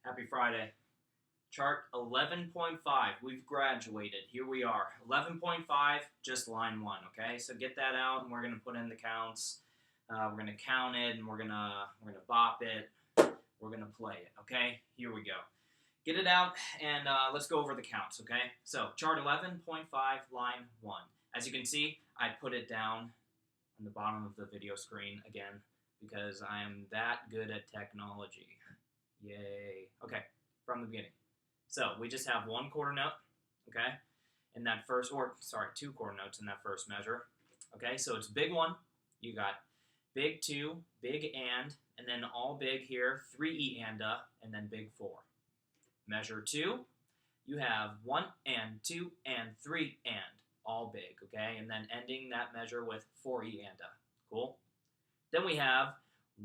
Happy Friday. Chart 11.5. We've graduated. Here we are. 11.5, just line 1, okay? So get that out, and we're going to put in the counts. We're going to count it, and we're going to bop it. We're going to play it, okay? Here we go. Get it out, and let's go over the counts, okay? So chart 11.5, line 1. As you can see, I put it down on the bottom of the video screen again because I am that good at technology. Yay. Okay, from the beginning. So we just have one quarter note, okay, in that first, two quarter notes in that first measure. Okay, so it's big 1, you got big 2, big and then all big here, 3 E and then big 4. Measure 2, you have 1 and 2 and 3 and, all big, okay, and then ending that measure with 4 E and. Cool? Then we have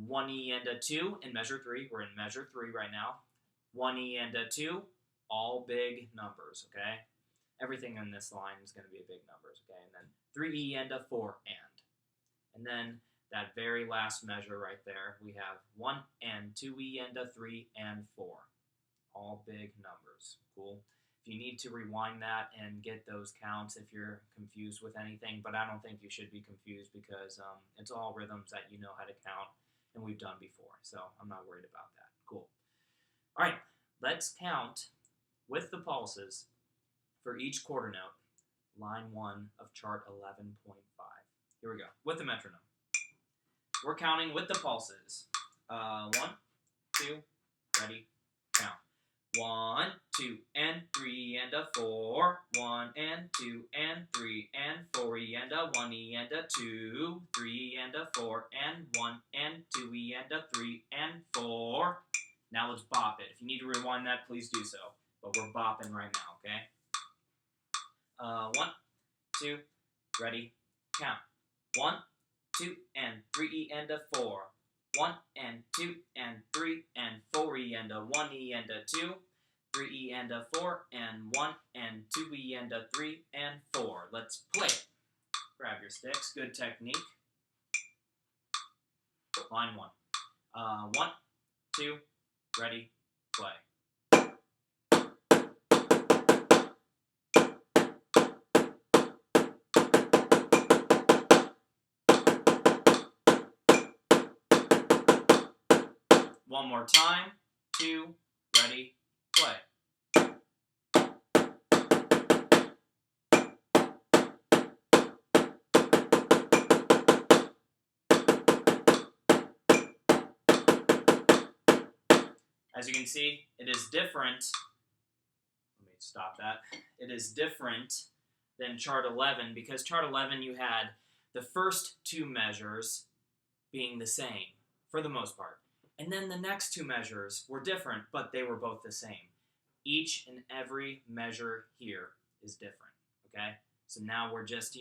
1 E and a 2 in measure 3. We're in measure 3 right now. 1 E and a 2, all big numbers, okay? Everything in this line is going to be big numbers, okay? And then 3 E and a 4 and. And then that very last measure right there, we have 1 and 2 E and a 3 and 4. All big numbers. Cool? If you need to rewind that and get those counts if you're confused with anything, but I don't think you should be confused because it's all rhythms that you know how to count and we've done before, so I'm not worried about that. Cool. All right, let's count with the pulses for each quarter note, line 1 of chart 11.5. Here we go, with the metronome. We're counting with the pulses. 1, 2, ready, count. 1, 2, and 3, and a 4. 1, and 2, and 3, and 4 E and a 1 E and a 2. 3 and a 4, and 1, and 2 E and a 3, and 4. Now let's bop it. If you need to rewind that, please do so. But we're bopping right now, okay? 1, 2, ready, count. 1, 2, and 3 E and a 4. 1 and 2 and 3 and 4 E and a 1 E and a 2. 3 E and a 4 and 1 and 2 E and a 3 and 4. Let's play it. Grab your sticks. Good technique. Line 1. 1, 2, ready, play. One more time. 2, ready, play. As you can see, it is different. Let me stop that. It is different than chart 11 because chart 11 you had the first 2 measures being the same for the most part. And then the next 2 measures were different, but they were both the same. Each and every measure here is different, okay? So now we're just,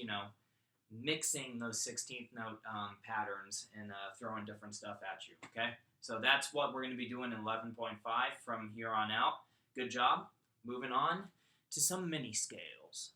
mixing those 16th note patterns and throwing different stuff at you, okay? So that's what we're going to be doing in 11.5 from here on out. Good job. Moving on to some mini scales.